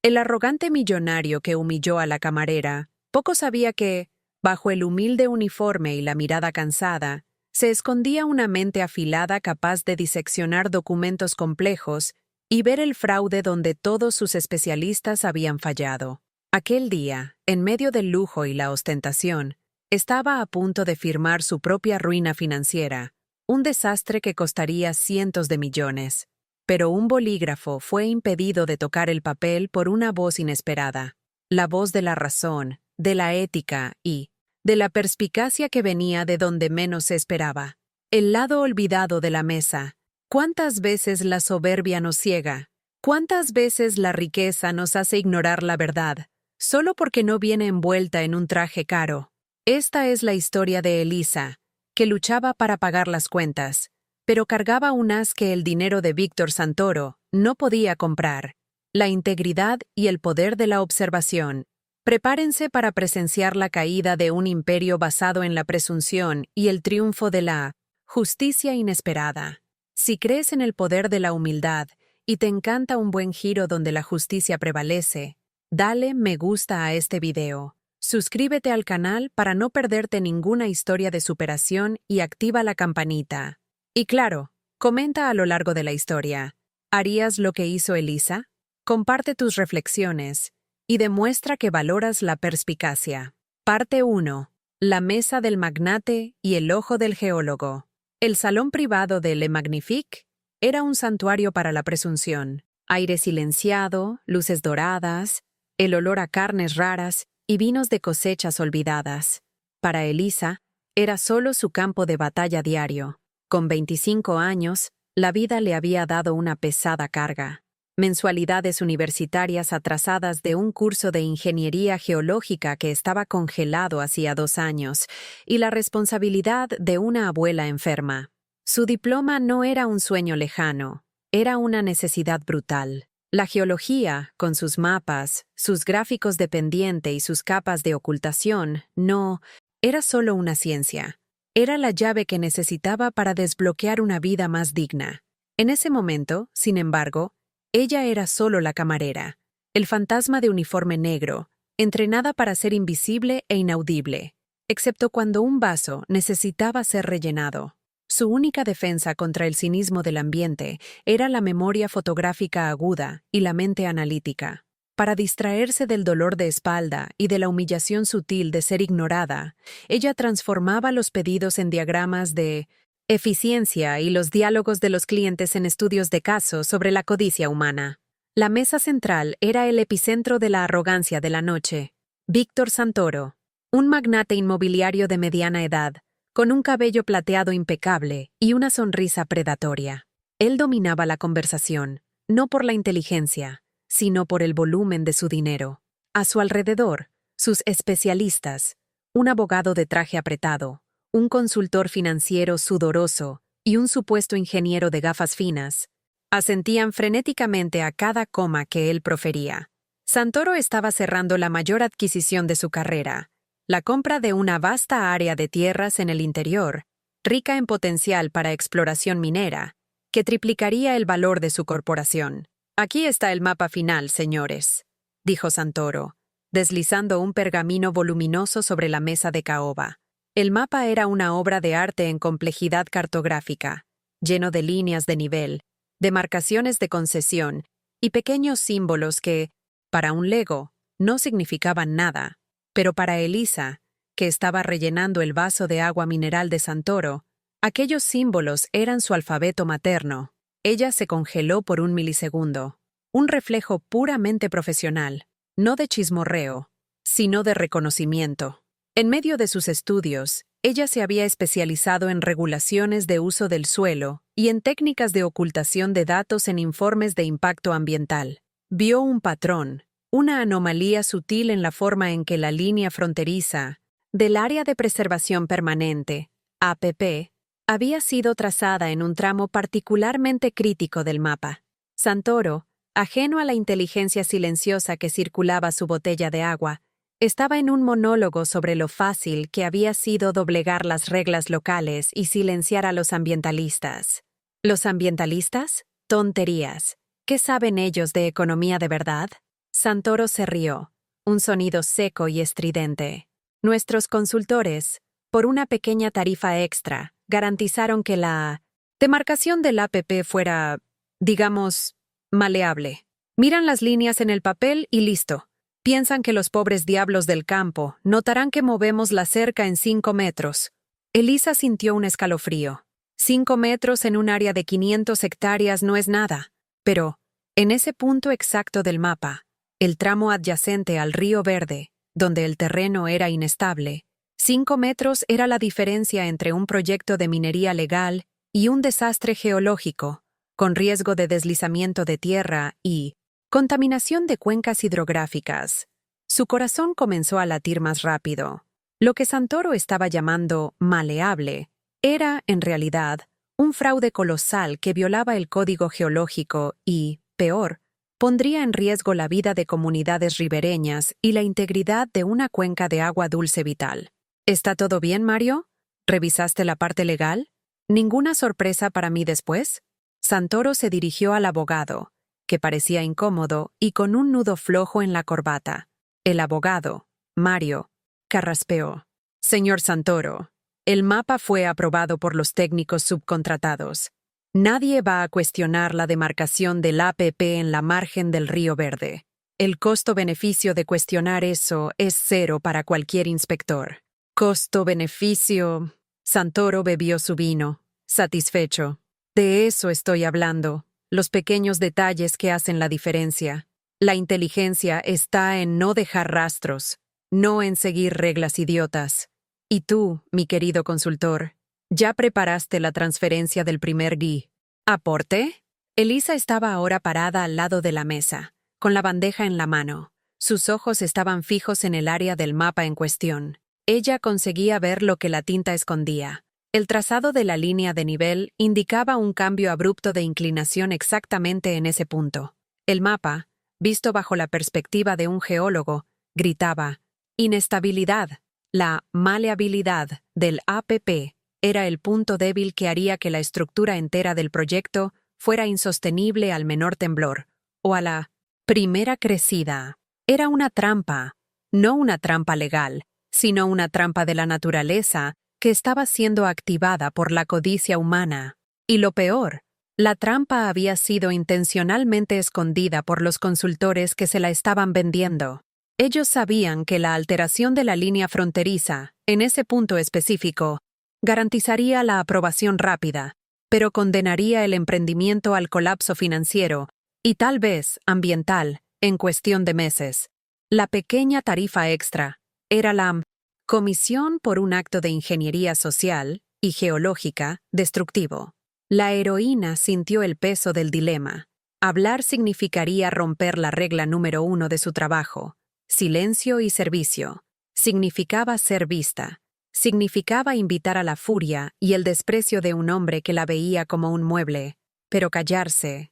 El arrogante millonario que humilló a la camarera poco sabía que, bajo el humilde uniforme y la mirada cansada, se escondía una mente afilada capaz de diseccionar documentos complejos y ver el fraude donde todos sus especialistas habían fallado. Aquel día, en medio del lujo y la ostentación, estaba a punto de firmar su propia ruina financiera, un desastre que costaría cientos de millones. Pero un bolígrafo fue impedido de tocar el papel por una voz inesperada, la voz de la razón, de la ética y de la perspicacia que venía de donde menos se esperaba. El lado olvidado de la mesa. ¿Cuántas veces la soberbia nos ciega? ¿Cuántas veces la riqueza nos hace ignorar la verdad, solo porque no viene envuelta en un traje caro? Esta es la historia de Elisa, que luchaba para pagar las cuentas, pero cargaba un as que el dinero de Víctor Santoro no podía comprar: la integridad y el poder de la observación. Prepárense para presenciar la caída de un imperio basado en la presunción y el triunfo de la justicia inesperada. Si crees en el poder de la humildad y te encanta un buen giro donde la justicia prevalece, dale me gusta a este video. Suscríbete al canal para no perderte ninguna historia de superación y activa la campanita. Y claro, comenta a lo largo de la historia. ¿Harías lo que hizo Elisa? Comparte tus reflexiones y demuestra que valoras la perspicacia. Parte 1. La mesa del magnate y el ojo del geólogo. El salón privado de Le Magnifique era un santuario para la presunción. Aire silenciado, luces doradas, el olor a carnes raras y vinos de cosechas olvidadas. Para Elisa, era solo su campo de batalla diario. Con 25 años, la vida le había dado una pesada carga. Mensualidades universitarias atrasadas de un curso de ingeniería geológica que estaba congelado hacía 2 años, y la responsabilidad de una abuela enferma. Su diploma no era un sueño lejano, era una necesidad brutal. La geología, con sus mapas, sus gráficos de pendiente y sus capas de ocultación, no era solo una ciencia. Era la llave que necesitaba para desbloquear una vida más digna. En ese momento, sin embargo, ella era solo la camarera, el fantasma de uniforme negro, entrenada para ser invisible e inaudible, excepto cuando un vaso necesitaba ser rellenado. Su única defensa contra el cinismo del ambiente era la memoria fotográfica aguda y la mente analítica. Para distraerse del dolor de espalda y de la humillación sutil de ser ignorada, ella transformaba los pedidos en diagramas de eficiencia y los diálogos de los clientes en estudios de caso sobre la codicia humana. La mesa central era el epicentro de la arrogancia de la noche. Víctor Santoro, un magnate inmobiliario de mediana edad, con un cabello plateado impecable y una sonrisa predatoria. Él dominaba la conversación, no por la inteligencia, sino por el volumen de su dinero. A su alrededor, sus especialistas, un abogado de traje apretado, un consultor financiero sudoroso y un supuesto ingeniero de gafas finas, asentían frenéticamente a cada coma que él profería. Santoro estaba cerrando la mayor adquisición de su carrera, la compra de una vasta área de tierras en el interior, rica en potencial para exploración minera, que triplicaría el valor de su corporación. «Aquí está el mapa final, señores», dijo Santoro, deslizando un pergamino voluminoso sobre la mesa de caoba. El mapa era una obra de arte en complejidad cartográfica, lleno de líneas de nivel, demarcaciones de concesión y pequeños símbolos que, para un lego, no significaban nada. Pero para Elisa, que estaba rellenando el vaso de agua mineral de Santoro, aquellos símbolos eran su alfabeto materno. Ella se congeló por un milisegundo, un reflejo puramente profesional, no de chismorreo, sino de reconocimiento. En medio de sus estudios, ella se había especializado en regulaciones de uso del suelo y en técnicas de ocultación de datos en informes de impacto ambiental. Vio un patrón, una anomalía sutil en la forma en que la línea fronteriza del Área de Preservación Permanente, APP, había sido trazada en un tramo particularmente crítico del mapa. Santoro, ajeno a la inteligencia silenciosa que circulaba su botella de agua, estaba en un monólogo sobre lo fácil que había sido doblegar las reglas locales y silenciar a los ambientalistas. ¿Los ambientalistas? Tonterías. ¿Qué saben ellos de economía de verdad? Santoro se rió, un sonido seco y estridente. Nuestros consultores, por una pequeña tarifa extra, garantizaron que la demarcación del APP fuera, digamos, maleable. Miran las líneas en el papel y listo. Piensan que los pobres diablos del campo notarán que movemos la cerca en 5 metros. Elisa sintió un escalofrío. 5 metros en un área de 500 hectáreas no es nada. Pero, en ese punto exacto del mapa, el tramo adyacente al Río Verde, donde el terreno era inestable, 5 metros era la diferencia entre un proyecto de minería legal y un desastre geológico, con riesgo de deslizamiento de tierra y contaminación de cuencas hidrográficas. Su corazón comenzó a latir más rápido. Lo que Santoro estaba llamando maleable era, en realidad, un fraude colosal que violaba el código geológico y, peor, pondría en riesgo la vida de comunidades ribereñas y la integridad de una cuenca de agua dulce vital. ¿Está todo bien, Mario? ¿Revisaste la parte legal? ¿Ninguna sorpresa para mí después? Santoro se dirigió al abogado, que parecía incómodo y con un nudo flojo en la corbata. El abogado, Mario, carraspeó. Señor Santoro, el mapa fue aprobado por los técnicos subcontratados. Nadie va a cuestionar la demarcación del APP en la margen del Río Verde. El costo-beneficio de cuestionar eso es cero para cualquier inspector. Costo-beneficio. Santoro bebió su vino, satisfecho. De eso estoy hablando, los pequeños detalles que hacen la diferencia. La inteligencia está en no dejar rastros, no en seguir reglas idiotas. Y tú, mi querido consultor, ¿ya preparaste la transferencia del primer GUI? ¿Aporte? Elisa estaba ahora parada al lado de la mesa, con la bandeja en la mano. Sus ojos estaban fijos en el área del mapa en cuestión. Ella conseguía ver lo que la tinta escondía. El trazado de la línea de nivel indicaba un cambio abrupto de inclinación exactamente en ese punto. El mapa, visto bajo la perspectiva de un geólogo, gritaba: inestabilidad. La maleabilidad del APP era el punto débil que haría que la estructura entera del proyecto fuera insostenible al menor temblor, o a la primera crecida. Era una trampa, no una trampa legal, sino una trampa de la naturaleza que estaba siendo activada por la codicia humana. Y lo peor, la trampa había sido intencionalmente escondida por los consultores que se la estaban vendiendo. Ellos sabían que la alteración de la línea fronteriza, en ese punto específico, garantizaría la aprobación rápida, pero condenaría el emprendimiento al colapso financiero y tal vez ambiental en cuestión de meses. La pequeña tarifa extra era la comisión por un acto de ingeniería social y geológica destructivo. La heroína sintió el peso del dilema. Hablar significaría romper la regla número 1 de su trabajo. Silencio y servicio. Significaba ser vista. Significaba invitar a la furia y el desprecio de un hombre que la veía como un mueble. Pero callarse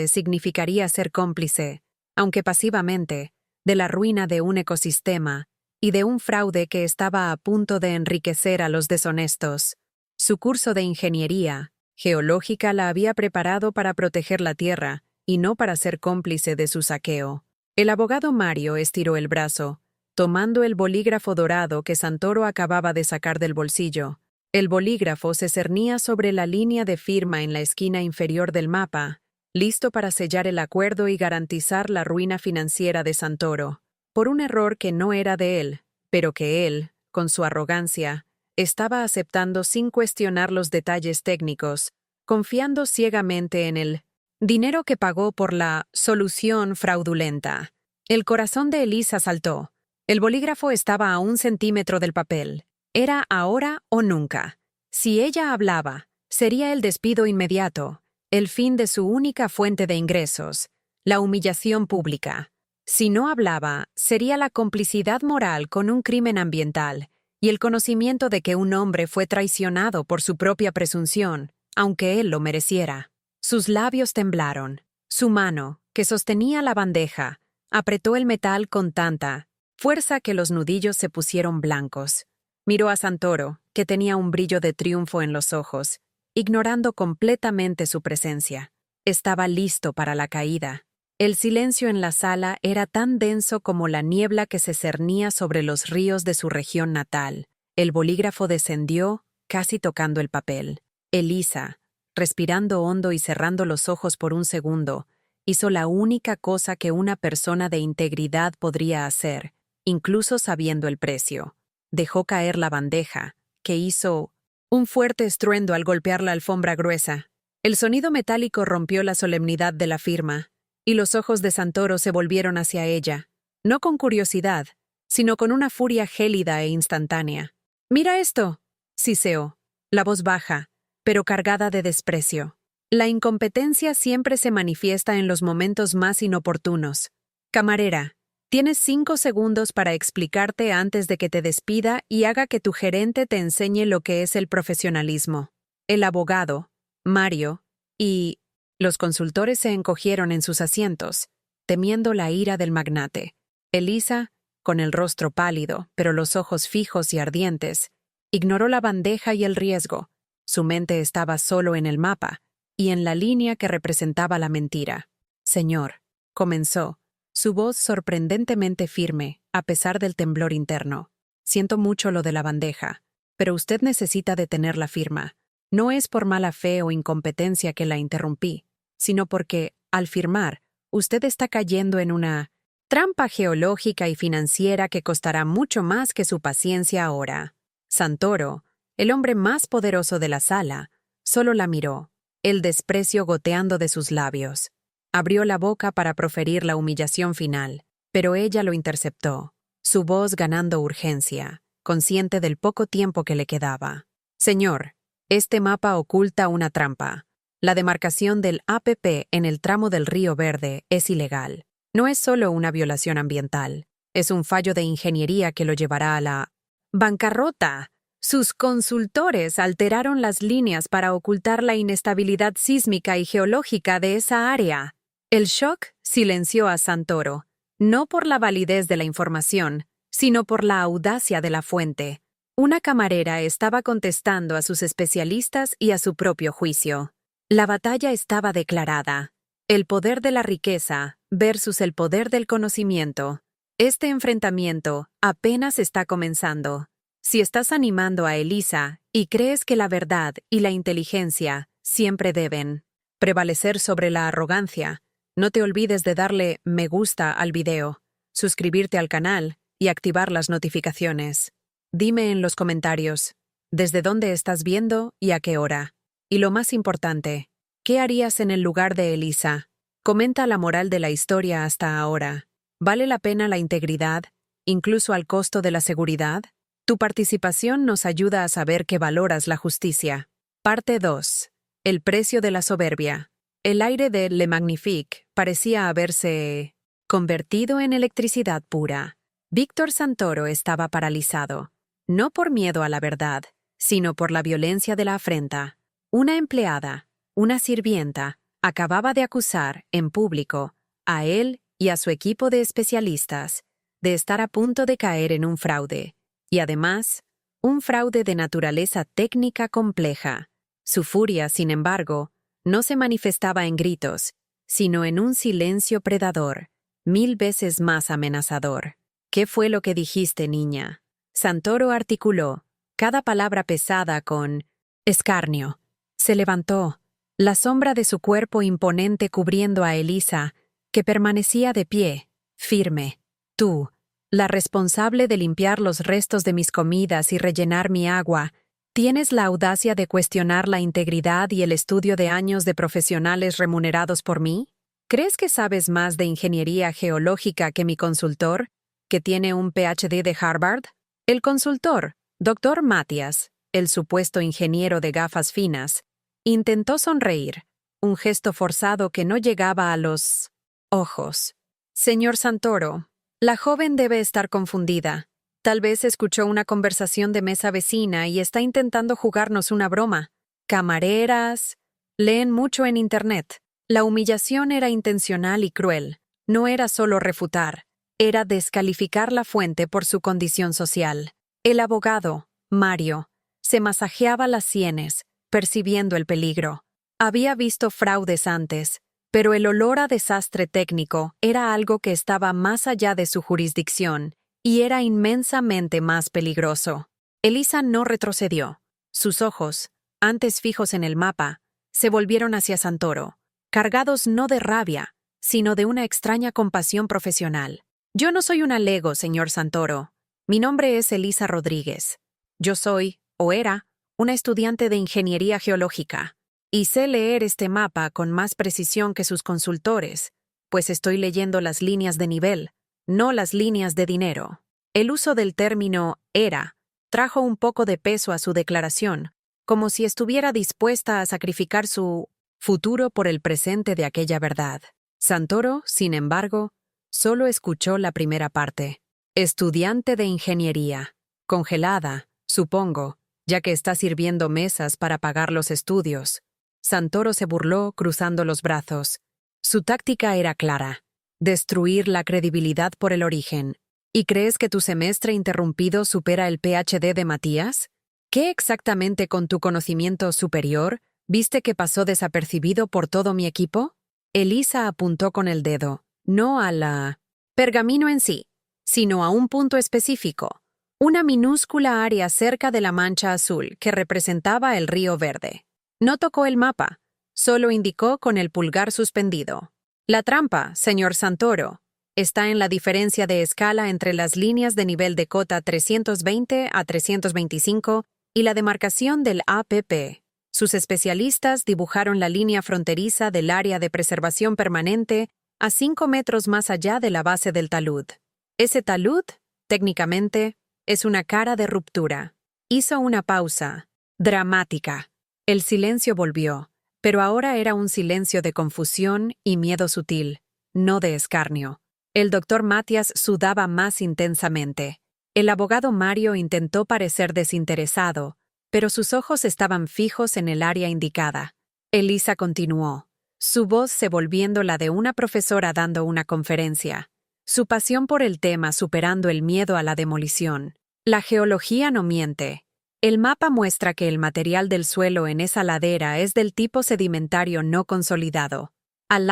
significaría ser cómplice, aunque pasivamente, de la ruina de un ecosistema y de un fraude que estaba a punto de enriquecer a los deshonestos. Su curso de ingeniería geológica la había preparado para proteger la tierra y no para ser cómplice de su saqueo. El abogado Mario estiró el brazo, tomando el bolígrafo dorado que Santoro acababa de sacar del bolsillo. El bolígrafo se cernía sobre la línea de firma en la esquina inferior del mapa, listo para sellar el acuerdo y garantizar la ruina financiera de Santoro, por un error que no era de él, pero que él, con su arrogancia, estaba aceptando sin cuestionar los detalles técnicos, confiando ciegamente en el dinero que pagó por la solución fraudulenta. El corazón de Elisa saltó. El bolígrafo estaba a 1 centímetro del papel. Era ahora o nunca. Si ella hablaba, sería el despido inmediato, el fin de su única fuente de ingresos, la humillación pública. Si no hablaba, sería la complicidad moral con un crimen ambiental y el conocimiento de que un hombre fue traicionado por su propia presunción, aunque él lo mereciera. Sus labios temblaron. Su mano, que sostenía la bandeja, apretó el metal con tanta fuerza que los nudillos se pusieron blancos. Miró a Santoro, que tenía un brillo de triunfo en los ojos, ignorando completamente su presencia. Estaba listo para la caída. El silencio en la sala era tan denso como la niebla que se cernía sobre los ríos de su región natal. El bolígrafo descendió, casi tocando el papel. Elisa, respirando hondo y cerrando los ojos por un segundo, hizo la única cosa que una persona de integridad podría hacer, incluso sabiendo el precio. Dejó caer la bandeja, que hizo un fuerte estruendo al golpear la alfombra gruesa. El sonido metálico rompió la solemnidad de la firma, y los ojos de Santoro se volvieron hacia ella, no con curiosidad, sino con una furia gélida e instantánea. «¡Mira esto!», siseó, la voz baja, pero cargada de desprecio. La incompetencia siempre se manifiesta en los momentos más inoportunos. «Camarera, tienes 5 segundos para explicarte antes de que te despida y haga que tu gerente te enseñe lo que es el profesionalismo». El abogado, Mario, y los consultores se encogieron en sus asientos, temiendo la ira del magnate. Elisa, con el rostro pálido, pero los ojos fijos y ardientes, ignoró la bandeja y el riesgo. Su mente estaba solo en el mapa y en la línea que representaba la mentira. «Señor», comenzó, su voz sorprendentemente firme, a pesar del temblor interno. «Siento mucho lo de la bandeja, pero usted necesita detener la firma. No es por mala fe o incompetencia que la interrumpí, sino porque, al firmar, usted está cayendo en una trampa geológica y financiera que costará mucho más que su paciencia ahora». Santoro, el hombre más poderoso de la sala, solo la miró, el desprecio goteando de sus labios. Abrió la boca para proferir la humillación final, pero ella lo interceptó, su voz ganando urgencia, consciente del poco tiempo que le quedaba. «Señor, este mapa oculta una trampa. La demarcación del APP en el tramo del Río Verde es ilegal. No es solo una violación ambiental, es un fallo de ingeniería que lo llevará a la bancarrota. Sus consultores alteraron las líneas para ocultar la inestabilidad sísmica y geológica de esa área». El shock silenció a Santoro, no por la validez de la información, sino por la audacia de la fuente. Una camarera estaba contestando a sus especialistas y a su propio juicio. La batalla estaba declarada. El poder de la riqueza versus el poder del conocimiento. Este enfrentamiento apenas está comenzando. Si estás animando a Elisa y crees que la verdad y la inteligencia siempre deben prevalecer sobre la arrogancia, no te olvides de darle me gusta al video, suscribirte al canal y activar las notificaciones. Dime en los comentarios, ¿desde dónde estás viendo y a qué hora? Y lo más importante, ¿qué harías en el lugar de Elisa? Comenta la moral de la historia hasta ahora. ¿Vale la pena la integridad, incluso al costo de la seguridad? Tu participación nos ayuda a saber que valoras la justicia. Parte 2. El precio de la soberbia. El aire de Le Magnifique parecía haberse convertido en electricidad pura. Víctor Santoro estaba paralizado, no por miedo a la verdad, sino por la violencia de la afrenta. Una empleada, una sirvienta, acababa de acusar, en público, a él y a su equipo de especialistas de estar a punto de caer en un fraude, y además, un fraude de naturaleza técnica compleja. Su furia, sin embargo, no se manifestaba en gritos, sino en un silencio predador, 1000 veces más amenazador. «¿Qué fue lo que dijiste, niña?», Santoro articuló, cada palabra pesada con escarnio. Se levantó, la sombra de su cuerpo imponente cubriendo a Elisa, que permanecía de pie, firme. «Tú, la responsable de limpiar los restos de mis comidas y rellenar mi agua, ¿tienes la audacia de cuestionar la integridad y el estudio de años de profesionales remunerados por mí? ¿Crees que sabes más de ingeniería geológica que mi consultor, que tiene un PhD de Harvard?» El consultor, Dr. Matías, el supuesto ingeniero de gafas finas, intentó sonreír, un gesto forzado que no llegaba a los ojos. «Señor Santoro, la joven debe estar confundida. Tal vez escuchó una conversación de mesa vecina y está intentando jugarnos una broma. Camareras leen mucho en Internet. La humillación era intencional y cruel. No era solo refutar, era descalificar la fuente por su condición social». El abogado, Mario, se masajeaba las sienes, percibiendo el peligro. Había visto fraudes antes, pero el olor a desastre técnico era algo que estaba más allá de su jurisdicción y era inmensamente más peligroso. Elisa no retrocedió. Sus ojos, antes fijos en el mapa, se volvieron hacia Santoro, cargados no de rabia, sino de una extraña compasión profesional. Yo no soy una Lego, señor Santoro. Mi nombre es Elisa Rodríguez. Yo soy, o era, una estudiante de ingeniería geológica. Y sé leer este mapa con más precisión que sus consultores, pues estoy leyendo las líneas de nivel, no las líneas de dinero. El uso del término «era» trajo un poco de peso a su declaración, como si estuviera dispuesta a sacrificar su futuro por el presente de aquella verdad. Santoro, sin embargo, solo escuchó la primera parte. Estudiante de ingeniería. Congelada, supongo, ya que está sirviendo mesas para pagar los estudios. Santoro se burló cruzando los brazos. Su táctica era clara: destruir la credibilidad por el origen. ¿Y crees que tu semestre interrumpido supera el PhD de Matías? ¿Qué exactamente con tu conocimiento superior viste que pasó desapercibido por todo mi equipo? Elisa apuntó con el dedo, no a la pergamino en sí, sino a un punto específico, una minúscula área cerca de la mancha azul que representaba el río Verde. No tocó el mapa, solo indicó con el pulgar suspendido. La trampa, señor Santoro, está en la diferencia de escala entre las líneas de nivel de cota 320 a 325 y la demarcación del APP. Sus especialistas dibujaron la línea fronteriza del área de preservación permanente a 5 metros más allá de la base del talud. Ese talud, técnicamente, es una cara de ruptura. Hizo una pausa, dramática. El silencio volvió, pero ahora era un silencio de confusión y miedo sutil, no de escarnio. El doctor Matías sudaba más intensamente. El abogado Mario intentó parecer desinteresado, pero sus ojos estaban fijos en el área indicada. Elisa continuó, su voz se volviendo la de una profesora dando una conferencia, su pasión por el tema superando el miedo a la demolición. La geología no miente. El mapa muestra que el material del suelo en esa ladera es del tipo sedimentario no consolidado. Al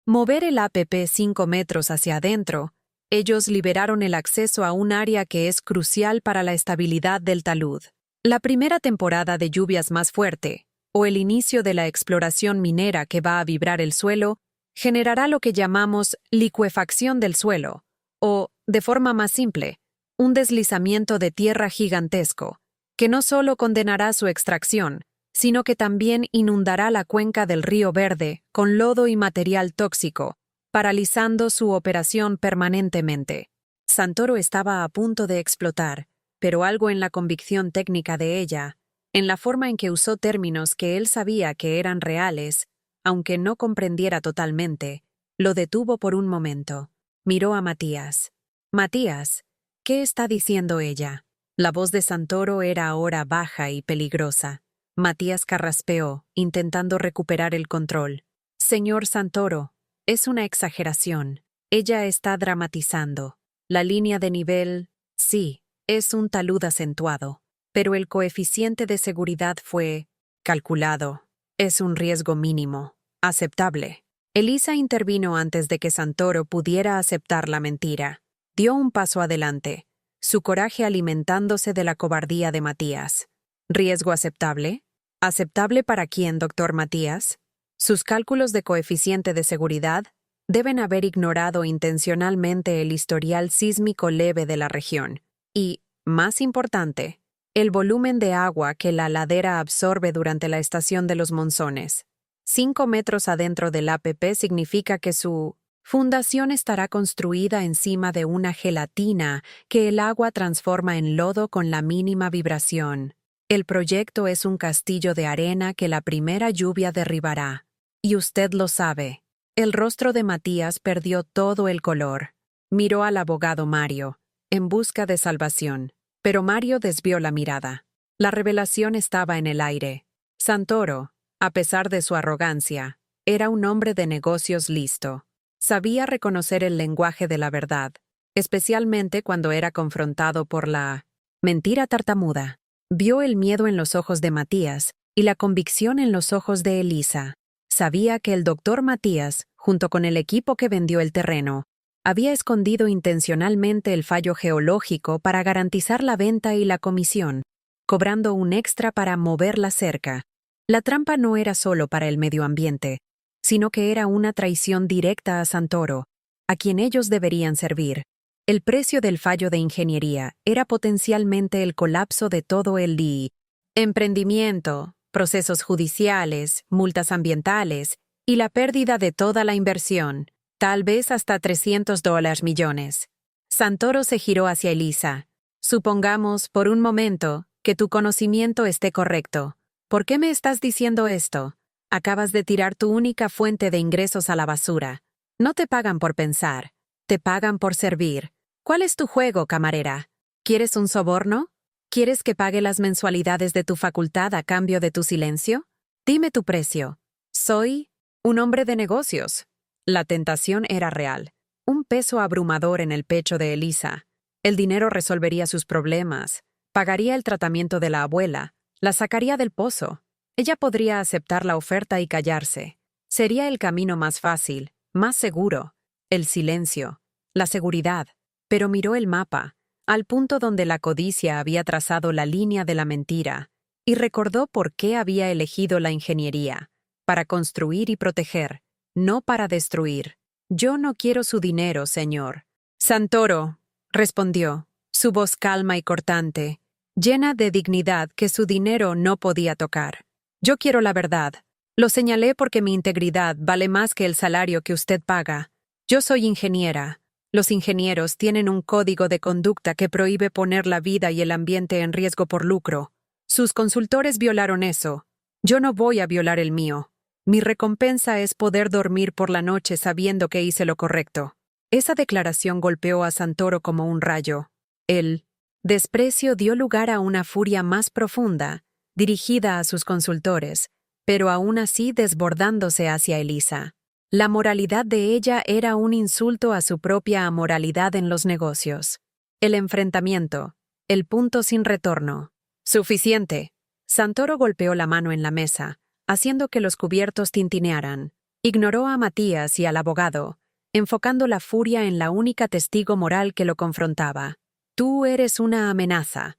mover el APP 5 metros hacia adentro, ellos liberaron el acceso a un área que es crucial para la estabilidad del talud. La primera temporada de lluvias más fuerte, o el inicio de la exploración minera que va a vibrar el suelo, generará lo que llamamos licuefacción del suelo, o, de forma más simple, un deslizamiento de tierra gigantesco, que no solo condenará su extracción, sino que también inundará la cuenca del río Verde con lodo y material tóxico, paralizando su operación permanentemente. Santoro estaba a punto de explotar, pero algo en la convicción técnica de ella, en la forma en que usó términos que él sabía que eran reales, aunque no comprendiera totalmente, lo detuvo por un momento. Miró a Matías. «Matías, ¿qué está diciendo ella?» La voz de Santoro era ahora baja y peligrosa. Matías carraspeó, intentando recuperar el control. «Señor Santoro, es una exageración. Ella está dramatizando. La línea de nivel, sí, es un talud acentuado, pero el coeficiente de seguridad fue calculado. Es un riesgo mínimo, aceptable». Elisa intervino antes de que Santoro pudiera aceptar la mentira. Dio un paso adelante, su coraje alimentándose de la cobardía de Matías. ¿Riesgo aceptable? ¿Aceptable para quién, doctor Matías? Sus cálculos de coeficiente de seguridad deben haber ignorado intencionalmente el historial sísmico leve de la región y, más importante, el volumen de agua que la ladera absorbe durante la estación de los monzones. 5 metros adentro del APP significa que su fundación estará construida encima de una gelatina que el agua transforma en lodo con la mínima vibración. El proyecto es un castillo de arena que la primera lluvia derribará. Y usted lo sabe. El rostro de Matías perdió todo el color. Miró al abogado Mario, en busca de salvación, pero Mario desvió la mirada. La revelación estaba en el aire. Santoro, a pesar de su arrogancia, era un hombre de negocios listo. Sabía reconocer el lenguaje de la verdad, especialmente cuando era confrontado por la mentira tartamuda. Vio el miedo en los ojos de Matías y la convicción en los ojos de Elisa. Sabía que el doctor Matías, junto con el equipo que vendió el terreno, había escondido intencionalmente el fallo geológico para garantizar la venta y la comisión, cobrando un extra para mover la cerca. La trampa no era solo para el medio ambiente, sino que era una traición directa a Santoro, a quien ellos deberían servir. El precio del fallo de ingeniería era potencialmente el colapso de todo el emprendimiento, procesos judiciales, multas ambientales y la pérdida de toda la inversión, tal vez hasta $300 millones. Santoro se giró hacia Elisa. Supongamos, por un momento, que tu conocimiento esté correcto. ¿Por qué me estás diciendo esto? Acabas de tirar tu única fuente de ingresos a la basura. No te pagan por pensar, te pagan por servir. ¿Cuál es tu juego, camarera? ¿Quieres un soborno? ¿Quieres que pague las mensualidades de tu facultad a cambio de tu silencio? Dime tu precio. Soy un hombre de negocios. La tentación era real. Un peso abrumador en el pecho de Elisa. El dinero resolvería sus problemas, pagaría el tratamiento de la abuela, la sacaría del pozo. Ella podría aceptar la oferta y callarse. Sería el camino más fácil, más seguro. El silencio, la seguridad. Pero miró el mapa, al punto donde la codicia había trazado la línea de la mentira, y recordó por qué había elegido la ingeniería, para construir y proteger, no para destruir. Yo no quiero su dinero, señor. Santoro, respondió, su voz calma y cortante, llena de dignidad que su dinero no podía tocar. Yo quiero la verdad. Lo señalé porque mi integridad vale más que el salario que usted paga. Yo soy ingeniera. Los ingenieros tienen un código de conducta que prohíbe poner la vida y el ambiente en riesgo por lucro. Sus consultores violaron eso. Yo no voy a violar el mío. Mi recompensa es poder dormir por la noche sabiendo que hice lo correcto. Esa declaración golpeó a Santoro como un rayo. El desprecio dio lugar a una furia más profunda, dirigida a sus consultores, pero aún así desbordándose hacia Elisa. La moralidad de ella era un insulto a su propia amoralidad en los negocios. El enfrentamiento, el punto sin retorno. Suficiente. Santoro golpeó la mano en la mesa, haciendo que los cubiertos tintinearan. Ignoró a Matías y al abogado, enfocando la furia en la única testigo moral que lo confrontaba. Tú eres una amenaza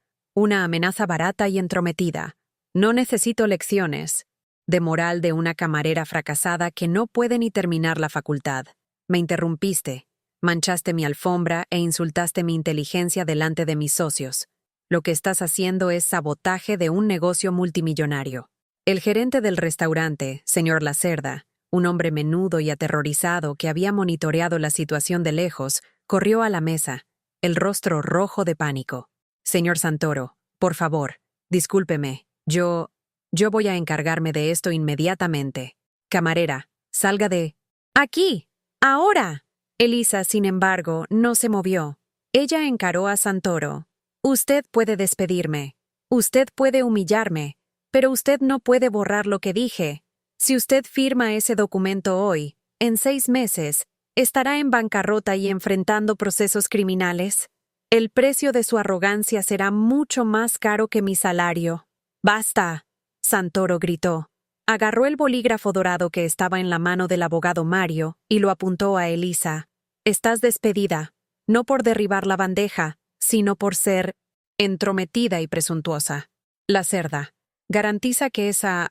barata y entrometida. No necesito lecciones de moral de una camarera fracasada que no puede ni terminar la facultad. Me interrumpiste, manchaste mi alfombra e insultaste mi inteligencia delante de mis socios. Lo que estás haciendo es sabotaje de un negocio multimillonario. El gerente del restaurante, señor Lacerda, un hombre menudo y aterrorizado que había monitoreado la situación de lejos, corrió a la mesa, el rostro rojo de pánico. Señor Santoro, por favor, discúlpeme, yo voy a encargarme de esto inmediatamente. Camarera, salga de... ¡Aquí! ¡Ahora! Elisa, sin embargo, no se movió. Ella encaró a Santoro. Usted puede despedirme. Usted puede humillarme. Pero usted no puede borrar lo que dije. Si usted firma ese documento hoy, en 6 meses, estará en bancarrota y enfrentando procesos criminales. El precio de su arrogancia será mucho más caro que mi salario. ¡Basta!, Santoro gritó. Agarró el bolígrafo dorado que estaba en la mano del abogado Mario y lo apuntó a Elisa. Estás despedida, no por derribar la bandeja, sino por ser entrometida y presuntuosa. Lacerda, garantiza que esa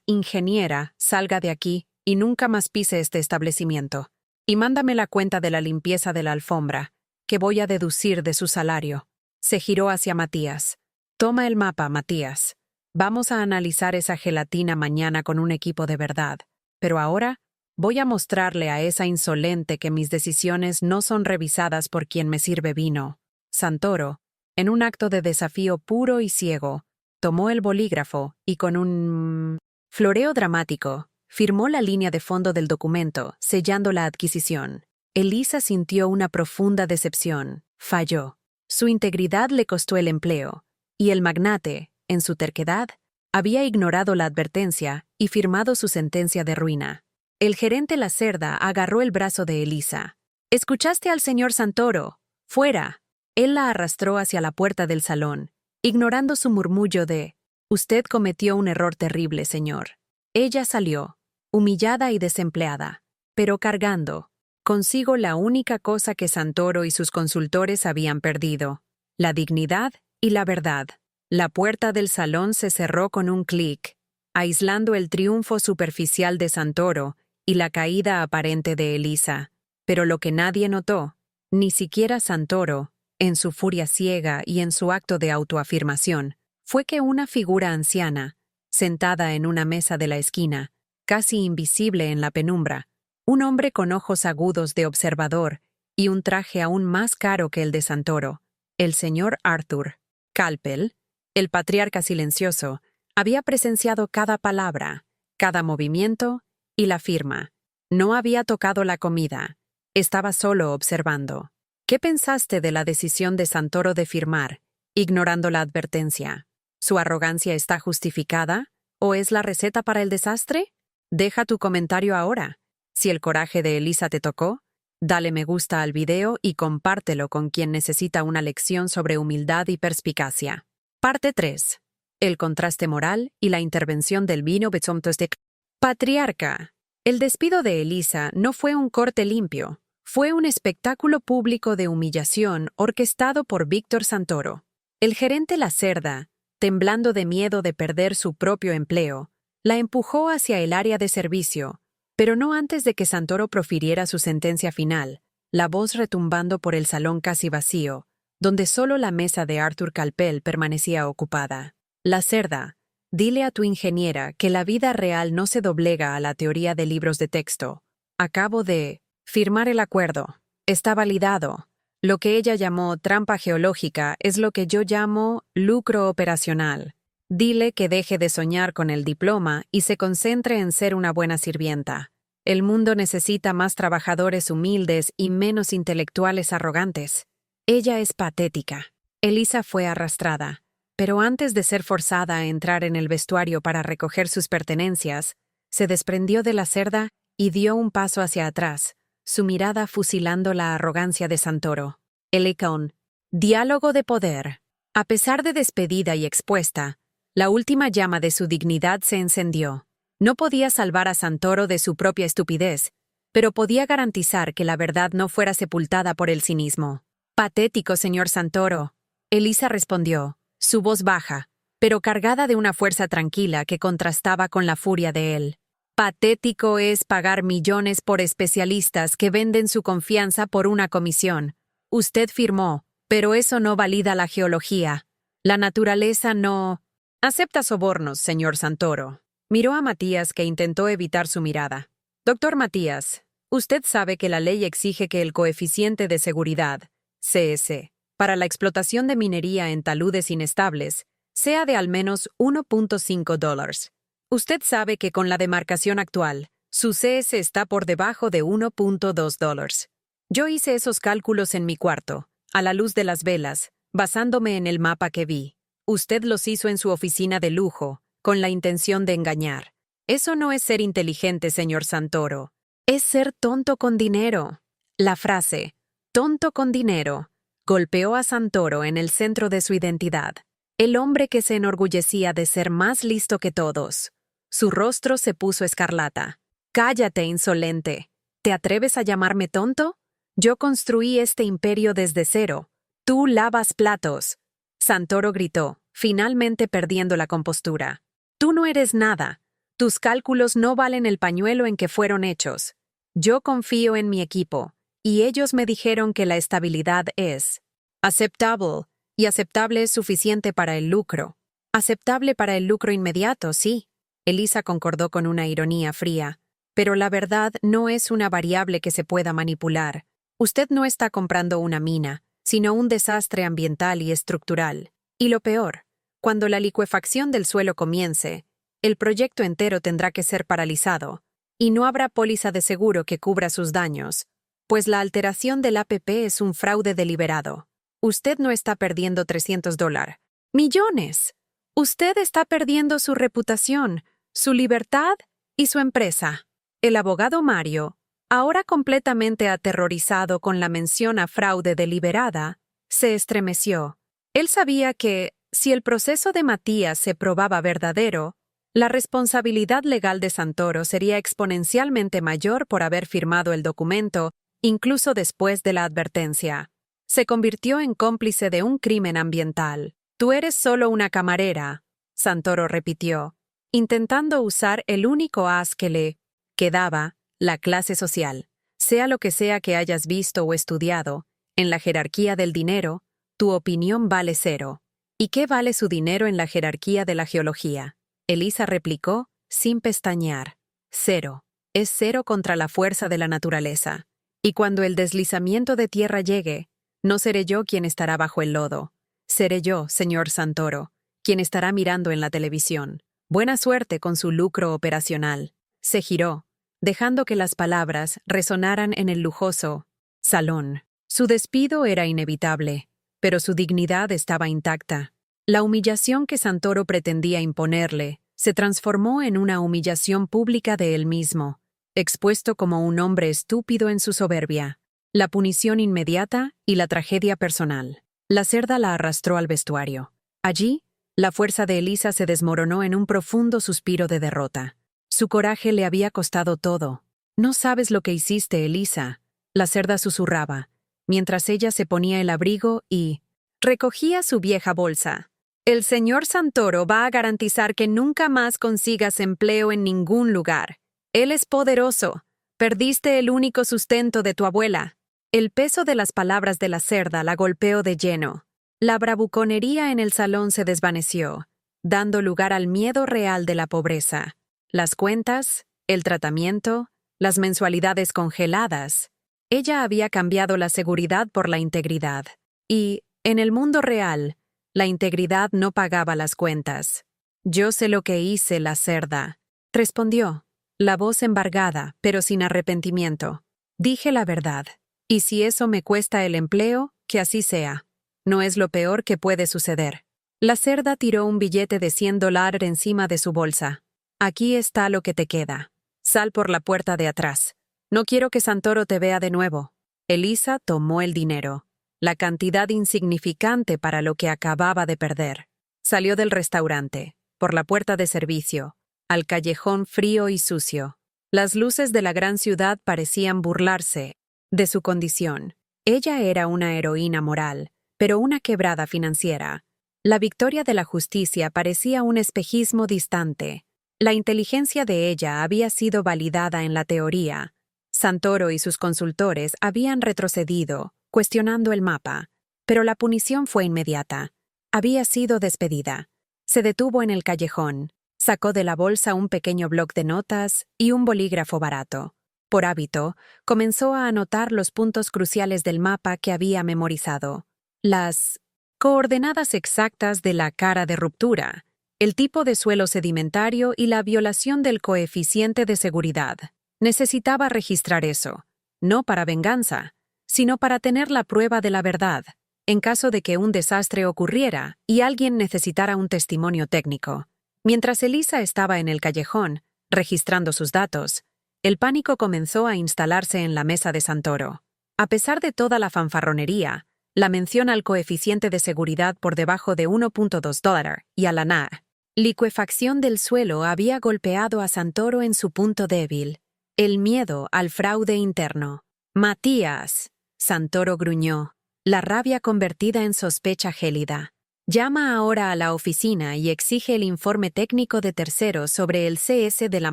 ingeniera salga de aquí y nunca más pise este establecimiento. Y mándame la cuenta de la limpieza de la alfombra, que voy a deducir de su salario. Se giró hacia Matías. Toma el mapa, Matías. Vamos a analizar esa gelatina mañana con un equipo de verdad, pero ahora voy a mostrarle a esa insolente que mis decisiones no son revisadas por quien me sirve vino. Santoro, en un acto de desafío puro y ciego, tomó el bolígrafo y con un floreo dramático, firmó la línea de fondo del documento, sellando la adquisición. Elisa sintió una profunda decepción. Falló. Su integridad le costó el empleo, y el magnate, en su terquedad, había ignorado la advertencia y firmado su sentencia de ruina. El gerente Lacerda agarró el brazo de Elisa. «¿Escuchaste al señor Santoro? ¡Fuera!». Él la arrastró hacia la puerta del salón, ignorando su murmullo de «Usted cometió un error terrible, señor». Ella salió. humillada y desempleada, pero cargando consigo la única cosa que Santoro y sus consultores habían perdido: la dignidad y la verdad. La puerta del salón se cerró con un clic, aislando el triunfo superficial de Santoro y la caída aparente de Elisa. Pero lo que nadie notó, ni siquiera Santoro, en su furia ciega y en su acto de autoafirmación, fue que una figura anciana, sentada en una mesa de la esquina, casi invisible en la penumbra, un hombre con ojos agudos de observador y un traje aún más caro que el de Santoro, el señor Arthur Calpel, el patriarca silencioso, había presenciado cada palabra, cada movimiento y la firma. No había tocado la comida, estaba solo observando. ¿Qué pensaste de la decisión de Santoro de firmar, ignorando la advertencia? ¿Su arrogancia está justificada o es la receta para el desastre? Deja tu comentario ahora. Si el coraje de Elisa te tocó, dale me gusta al video y compártelo con quien necesita una lección sobre humildad y perspicacia. Parte 3. El contraste moral y la intervención del vino Betzomtostek. Patriarca. El despido de Elisa no fue un corte limpio, fue un espectáculo público de humillación orquestado por Víctor Santoro. El gerente Lacerda, temblando de miedo de perder su propio empleo, la empujó hacia el área de servicio, pero no antes de que Santoro profiriera su sentencia final, la voz retumbando por el salón casi vacío, donde solo la mesa de Arthur Calpel permanecía ocupada. Lacerda, dile a tu ingeniera que la vida real no se doblega a la teoría de libros de texto. Acabo de firmar el acuerdo. Está validado. Lo que ella llamó trampa geológica es lo que yo llamo lucro operacional. Dile que deje de soñar con el diploma y se concentre en ser una buena sirvienta. El mundo necesita más trabajadores humildes y menos intelectuales arrogantes. Ella es patética. Elisa fue arrastrada, pero antes de ser forzada a entrar en el vestuario para recoger sus pertenencias, se desprendió de Lacerda y dio un paso hacia atrás, su mirada fusilando la arrogancia de Santoro. Helicón. Diálogo de poder. A pesar de despedida y expuesta, la última llama de su dignidad se encendió. No podía salvar a Santoro de su propia estupidez, pero podía garantizar que la verdad no fuera sepultada por el cinismo. Patético, señor Santoro. Elisa respondió, su voz baja, pero cargada de una fuerza tranquila que contrastaba con la furia de él. Patético es pagar millones por especialistas que venden su confianza por una comisión. Usted firmó, pero eso no valida la geología. La naturaleza no acepta sobornos, señor Santoro. Miró a Matías, que intentó evitar su mirada. Doctor Matías, usted sabe que la ley exige que el coeficiente de seguridad, CS, para la explotación de minería en taludes inestables, sea de al menos $1.5. Usted sabe que con la demarcación actual, su CS está por debajo de $1.2. Yo hice esos cálculos en mi cuarto, a la luz de las velas, basándome en el mapa que vi. Usted los hizo en su oficina de lujo, con la intención de engañar. Eso no es ser inteligente, señor Santoro. Es ser tonto con dinero. La frase, tonto con dinero, golpeó a Santoro en el centro de su identidad. El hombre que se enorgullecía de ser más listo que todos. Su rostro se puso escarlata. Cállate, insolente. ¿Te atreves a llamarme tonto? Yo construí este imperio desde cero. Tú lavas platos. Santoro gritó, finalmente perdiendo la compostura. Tú no eres nada. Tus cálculos no valen el pañuelo en que fueron hechos. Yo confío en mi equipo, y ellos me dijeron que la estabilidad es aceptable, y aceptable es suficiente para el lucro. Aceptable para el lucro inmediato, sí. Elisa concordó con una ironía fría. Pero la verdad no es una variable que se pueda manipular. Usted no está comprando una mina, sino un desastre ambiental y estructural. Y lo peor, cuando la licuefacción del suelo comience, el proyecto entero tendrá que ser paralizado, y no habrá póliza de seguro que cubra sus daños, pues la alteración del APP es un fraude deliberado. Usted no está perdiendo $300. ¡Millones! Usted está perdiendo su reputación, su libertad y su empresa. El abogado Mario, ahora completamente aterrorizado con la mención a fraude deliberada, se estremeció. Él sabía que, si el proceso de Matías se probaba verdadero, La responsabilidad legal de Santoro sería exponencialmente mayor por haber firmado el documento, incluso después de la advertencia. Se convirtió en cómplice de un crimen ambiental. Tú eres solo una camarera, Santoro repitió, intentando usar el único as que le quedaba, la clase social. Sea lo que sea que hayas visto o estudiado, en la jerarquía del dinero, tu opinión vale cero. ¿Y qué vale su dinero en la jerarquía de la geología? Elisa replicó, sin pestañear. Cero. Es cero contra la fuerza de la naturaleza. Y cuando el deslizamiento de tierra llegue, no seré yo quien estará bajo el lodo. Seré yo, señor Santoro, quien estará mirando en la televisión. Buena suerte con su lucro operacional. Se giró, dejando que las palabras resonaran en el lujoso salón. Su despido era inevitable, pero su dignidad estaba intacta. La humillación que Santoro pretendía imponerle se transformó en una humillación pública de él mismo, expuesto como un hombre estúpido en su soberbia. La punición inmediata y la tragedia personal. La cerda la arrastró al vestuario. Allí, la fuerza de Elisa se desmoronó en un profundo suspiro de derrota. Su coraje le había costado todo. «No sabes lo que hiciste, Elisa», la cerda susurraba, mientras ella se ponía el abrigo y recogía su vieja bolsa. «El señor Santoro va a garantizar que nunca más consigas empleo en ningún lugar. Él es poderoso. Perdiste el único sustento de tu abuela». El peso de las palabras de la cerda la golpeó de lleno. La bravuconería en el salón se desvaneció, dando lugar al miedo real de la pobreza. Las cuentas, el tratamiento, las mensualidades congeladas. Ella había cambiado la seguridad por la integridad. Y, en el mundo real, la integridad no pagaba las cuentas. «Yo sé lo que hice, la cerda», respondió, la voz embargada, pero sin arrepentimiento. «Dije la verdad. Y si eso me cuesta el empleo, que así sea. No es lo peor que puede suceder». La cerda tiró un billete de $100 encima de su bolsa. «Aquí está lo que te queda. Sal por la puerta de atrás. No quiero que Santoro te vea de nuevo». Elisa tomó el dinero, la cantidad insignificante para lo que acababa de perder. Salió del restaurante, por la puerta de servicio, al callejón frío y sucio. Las luces de la gran ciudad parecían burlarse de su condición. Ella era una heroína moral, pero una quebrada financiera. La victoria de la justicia parecía un espejismo distante. La inteligencia de ella había sido validada en la teoría. Santoro y sus consultores habían retrocedido, cuestionando el mapa, pero la punición fue inmediata. Había sido despedida. Se detuvo en el callejón, sacó de la bolsa un pequeño bloc de notas y un bolígrafo barato. Por hábito, comenzó a anotar los puntos cruciales del mapa que había memorizado. Las coordenadas exactas de la cara de ruptura, el tipo de suelo sedimentario y la violación del coeficiente de seguridad. Necesitaba registrar eso, no para venganza, sino para tener la prueba de la verdad, en caso de que un desastre ocurriera y alguien necesitara un testimonio técnico. Mientras Elisa estaba en el callejón, registrando sus datos, el pánico comenzó a instalarse en la mesa de Santoro. A pesar de toda la fanfarronería, la mención al coeficiente de seguridad por debajo de $1.2 y a la licuefacción del suelo había golpeado a Santoro en su punto débil, el miedo al fraude interno. «Matías», Santoro gruñó, la rabia convertida en sospecha gélida. «Llama ahora a la oficina y exige el informe técnico de terceros sobre el CS de la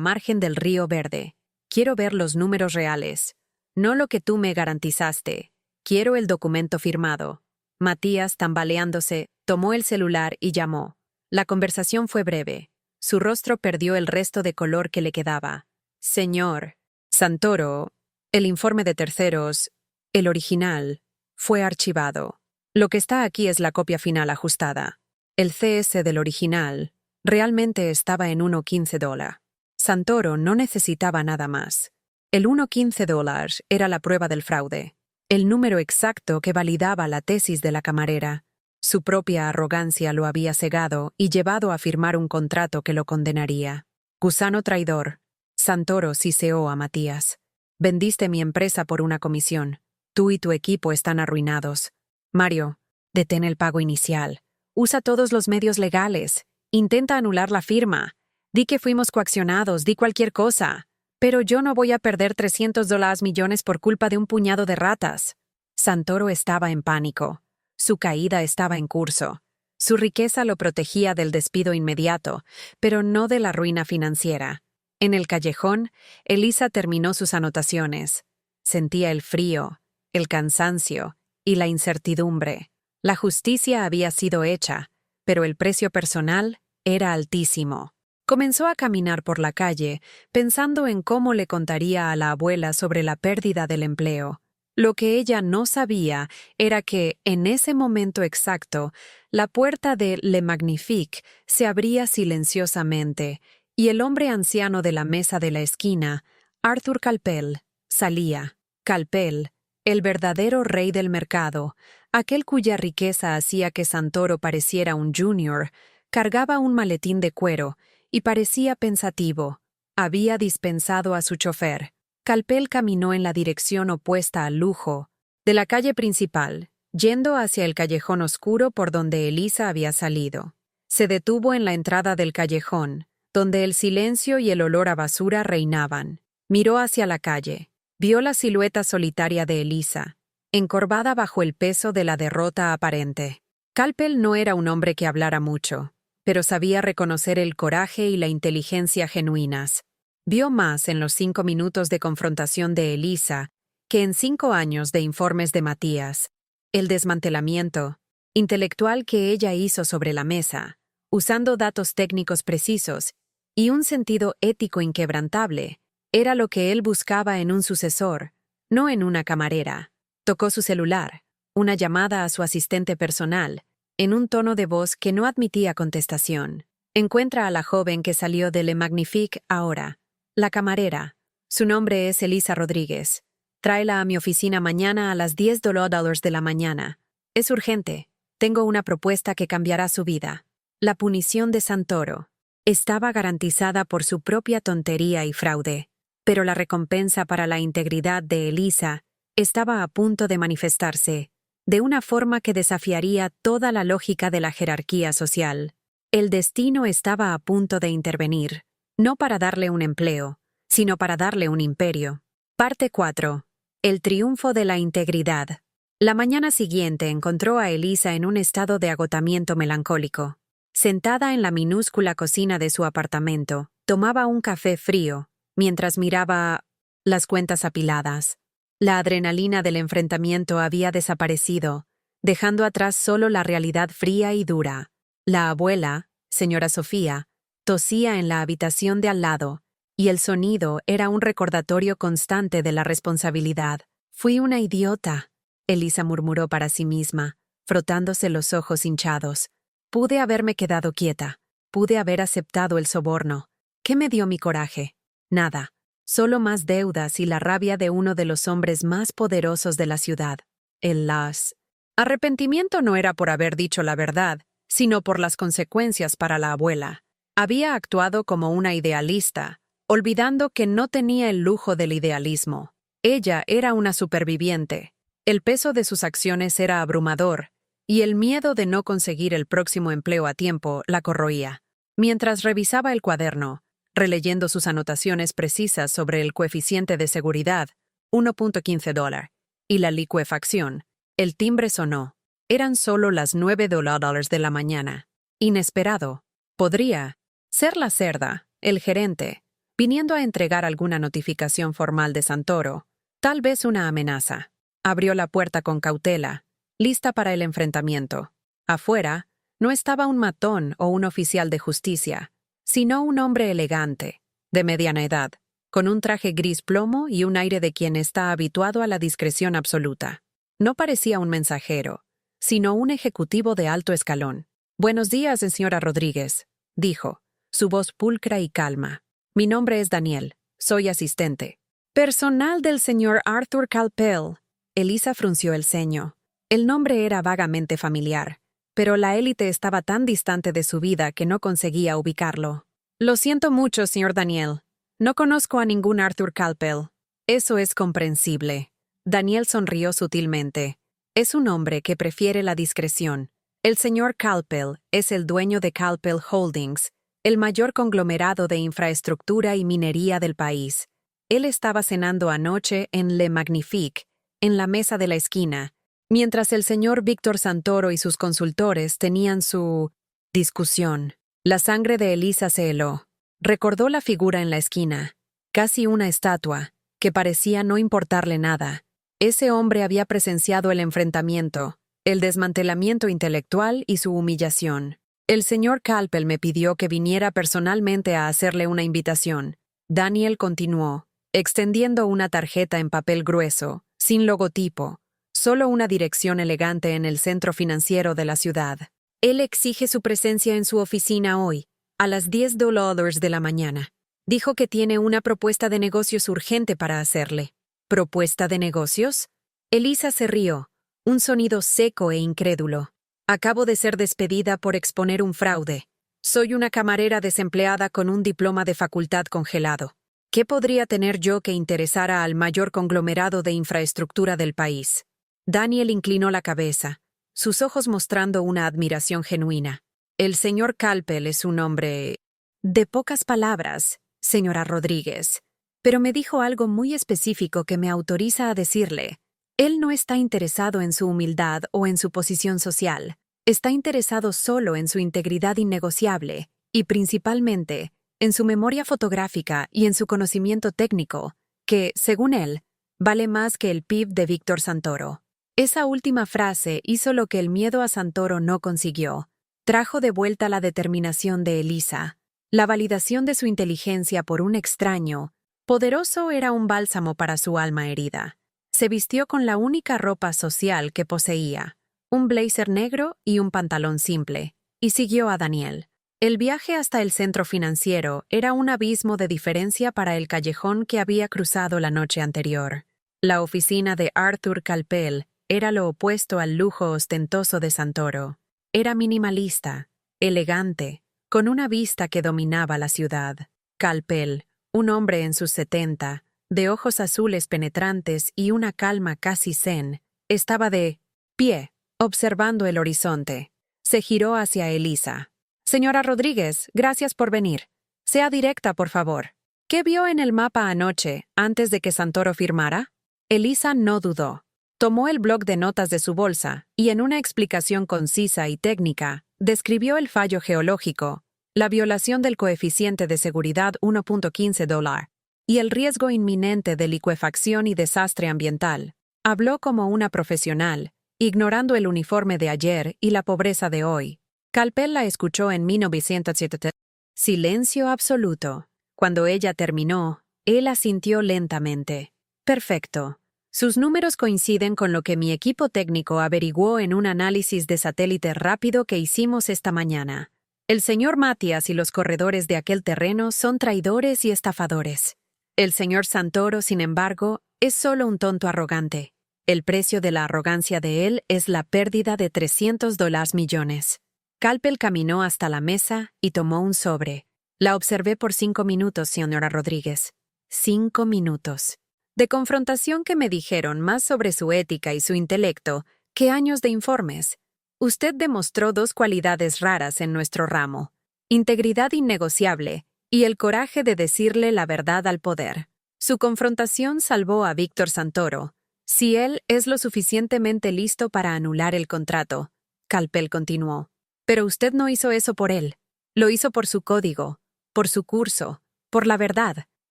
margen del Río Verde. Quiero ver los números reales, no lo que tú me garantizaste. Quiero el documento firmado». Matías, tambaleándose, tomó el celular y llamó. La conversación fue breve. Su rostro perdió el resto de color que le quedaba. «Señor Santoro, el informe de terceros, el original, fue archivado. Lo que está aquí es la copia final ajustada. El CS del original realmente estaba en $1.15. Santoro no necesitaba nada más. El $1.15 era la prueba del fraude, el número exacto que validaba la tesis de la camarera. Su propia arrogancia lo había cegado y llevado a firmar un contrato que lo condenaría. «Gusano traidor», Santoro siseó a Matías. «Vendiste mi empresa por una comisión. Tú y tu equipo están arruinados. Mario, detén el pago inicial. Usa todos los medios legales. Intenta anular la firma. Di que fuimos coaccionados, di cualquier cosa. Pero yo no voy a perder $300 millones por culpa de un puñado de ratas. Santoro estaba en pánico. Su caída estaba en curso. Su riqueza lo protegía del despido inmediato, pero no de la ruina financiera. En el callejón, Elisa terminó sus anotaciones. Sentía el frío, el cansancio y la incertidumbre. La justicia había sido hecha, pero el precio personal era altísimo. Comenzó a caminar por la calle, pensando en cómo le contaría a la abuela sobre la pérdida del empleo. Lo que ella no sabía era que, en ese momento exacto, la puerta de Le Magnifique se abría silenciosamente, y el hombre anciano de la mesa de la esquina, Arthur Calpel, salía. Calpel, el verdadero rey del mercado, aquel cuya riqueza hacía que Santoro pareciera un junior, cargaba un maletín de cuero y parecía pensativo. Había dispensado a su chofer. Calpel caminó en la dirección opuesta al lujo, de la calle principal, yendo hacia el callejón oscuro por donde Elisa había salido. Se detuvo en la entrada del callejón, donde el silencio y el olor a basura reinaban. Miró hacia la calle. Vio la silueta solitaria de Elisa, encorvada bajo el peso de la derrota aparente. Calpel no era un hombre que hablara mucho, pero sabía reconocer el coraje y la inteligencia genuinas. Vio más en los 5 minutos de confrontación de Elisa que en 5 años de informes de Matías. El desmantelamiento intelectual que ella hizo sobre la mesa, usando datos técnicos precisos y un sentido ético inquebrantable, era lo que él buscaba en un sucesor, no en una camarera. Tocó su celular, una llamada a su asistente personal, en un tono de voz que no admitía contestación. Encuentra a la joven que salió de Le Magnifique ahora. La camarera. Su nombre es Elisa Rodríguez. Tráela a mi oficina mañana a las $10 de la mañana. Es urgente. Tengo una propuesta que cambiará su vida. La punición de Santoro estaba garantizada por su propia tontería y fraude, pero la recompensa para la integridad de Elisa estaba a punto de manifestarse, de una forma que desafiaría toda la lógica de la jerarquía social. El destino estaba a punto de intervenir, no para darle un empleo, sino para darle un imperio. Parte 4. El triunfo de la integridad. La mañana siguiente encontró a Elisa en un estado de agotamiento melancólico. Sentada en la minúscula cocina de su apartamento, tomaba un café frío, mientras miraba las cuentas apiladas. La adrenalina del enfrentamiento había desaparecido, dejando atrás solo la realidad fría y dura. La abuela, señora Sofía, tosía en la habitación de al lado, y el sonido era un recordatorio constante de la responsabilidad. «Fui una idiota», Elisa murmuró para sí misma, frotándose los ojos hinchados. «Pude haberme quedado quieta. Pude haber aceptado el soborno. ¿Qué me dio mi coraje? Nada. Solo más deudas y la rabia de uno de los hombres más poderosos de la ciudad. El las. Arrepentimiento no era por haber dicho la verdad, sino por las consecuencias para la abuela. Había actuado como una idealista, olvidando que no tenía el lujo del idealismo. Ella era una superviviente. El peso de sus acciones era abrumador, y el miedo de no conseguir el próximo empleo a tiempo la corroía. Mientras revisaba el cuaderno, releyendo sus anotaciones precisas sobre el coeficiente de seguridad, $1.15, y la licuefacción, el timbre sonó. Eran solo las $9 de la mañana. Inesperado. Podría ser la cerda, el gerente, viniendo a entregar alguna notificación formal de Santoro, tal vez una amenaza. Abrió la puerta con cautela, lista para el enfrentamiento. Afuera, no estaba un matón o un oficial de justicia, sino un hombre elegante, de mediana edad, con un traje gris plomo y un aire de quien está habituado a la discreción absoluta. No parecía un mensajero, sino un ejecutivo de alto escalón. «Buenos días, señora Rodríguez», dijo, su voz pulcra y calma. «Mi nombre es Daniel, soy asistente. Personal del señor Arthur Calpel». Elisa frunció el ceño. El nombre era vagamente familiar, pero la élite estaba tan distante de su vida que no conseguía ubicarlo. «Lo siento mucho, señor Daniel. No conozco a ningún Arthur Calpel». «Eso es comprensible». Daniel sonrió sutilmente. «Es un hombre que prefiere la discreción. El señor Calpel es el dueño de Calpel Holdings, el mayor conglomerado de infraestructura y minería del país. Él estaba cenando anoche en Le Magnifique, en la mesa de la esquina, mientras el señor Víctor Santoro y sus consultores tenían su discusión. La sangre de Elisa se heló. Recordó la figura en la esquina, casi una estatua, que parecía no importarle nada. Ese hombre había presenciado el enfrentamiento, el desmantelamiento intelectual y su humillación. El señor Calpel me pidió que viniera personalmente a hacerle una invitación. Daniel continuó, extendiendo una tarjeta en papel grueso, sin logotipo, solo una dirección elegante en el centro financiero de la ciudad. Él exige su presencia en su oficina hoy, a las $10 de la mañana. Dijo que tiene una propuesta de negocios urgente para hacerle. ¿Propuesta de negocios? Elisa se rió, un sonido seco e incrédulo. Acabo de ser despedida por exponer un fraude. Soy una camarera desempleada con un diploma de facultad congelado. ¿Qué podría tener yo que interesara al mayor conglomerado de infraestructura del país? Daniel inclinó la cabeza, sus ojos mostrando una admiración genuina. El señor Calpel es un hombre de pocas palabras, señora Rodríguez, pero me dijo algo muy específico que me autoriza a decirle. Él no está interesado en su humildad o en su posición social. Está interesado solo en su integridad innegociable y, principalmente, en su memoria fotográfica y en su conocimiento técnico, que, según él, vale más que el PIB de Víctor Santoro. Esa última frase hizo lo que el miedo a Santoro no consiguió. Trajo de vuelta la determinación de Elisa. La validación de su inteligencia por un extraño, poderoso era un bálsamo para su alma herida. Se vistió con la única ropa social que poseía, un blazer negro y un pantalón simple, y siguió a Daniel. El viaje hasta el centro financiero era un abismo de diferencia para el callejón que había cruzado la noche anterior. La oficina de Arthur Calpel era lo opuesto al lujo ostentoso de Santoro. Era minimalista, elegante, con una vista que dominaba la ciudad. Calpel, un hombre en sus 70, de ojos azules penetrantes y una calma casi zen, estaba de pie, observando el horizonte. Se giró hacia Elisa. «Señora Rodríguez, gracias por venir. Sea directa, por favor. ¿Qué vio en el mapa anoche, antes de que Santoro firmara?» Elisa no dudó. Tomó el bloc de notas de su bolsa y, en una explicación concisa y técnica, describió el fallo geológico, la violación del coeficiente de seguridad 1.15 dólar y el riesgo inminente de licuefacción y desastre ambiental. Habló como una profesional, ignorando el uniforme de ayer y la pobreza de hoy. Calpel la escuchó en 1970. Silencio absoluto. Cuando ella terminó, él asintió lentamente. Perfecto. Sus números coinciden con lo que mi equipo técnico averiguó en un análisis de satélite rápido que hicimos esta mañana. El señor Matías y los corredores de aquel terreno son traidores y estafadores. El señor Santoro, sin embargo, es solo un tonto arrogante. El precio de la arrogancia de él es la pérdida de $300 millones. Calpel caminó hasta la mesa y tomó un sobre. La observé por 5 minutos, señora Rodríguez. 5 minutos. De confrontación que me dijeron más sobre su ética y su intelecto que años de informes. Usted demostró 2 cualidades raras en nuestro ramo: integridad innegociable y el coraje de decirle la verdad al poder. Su confrontación salvó a Víctor Santoro. Si él es lo suficientemente listo para anular el contrato, Calpel continuó. Pero usted no hizo eso por él. Lo hizo por su código, por su curso, por la verdad.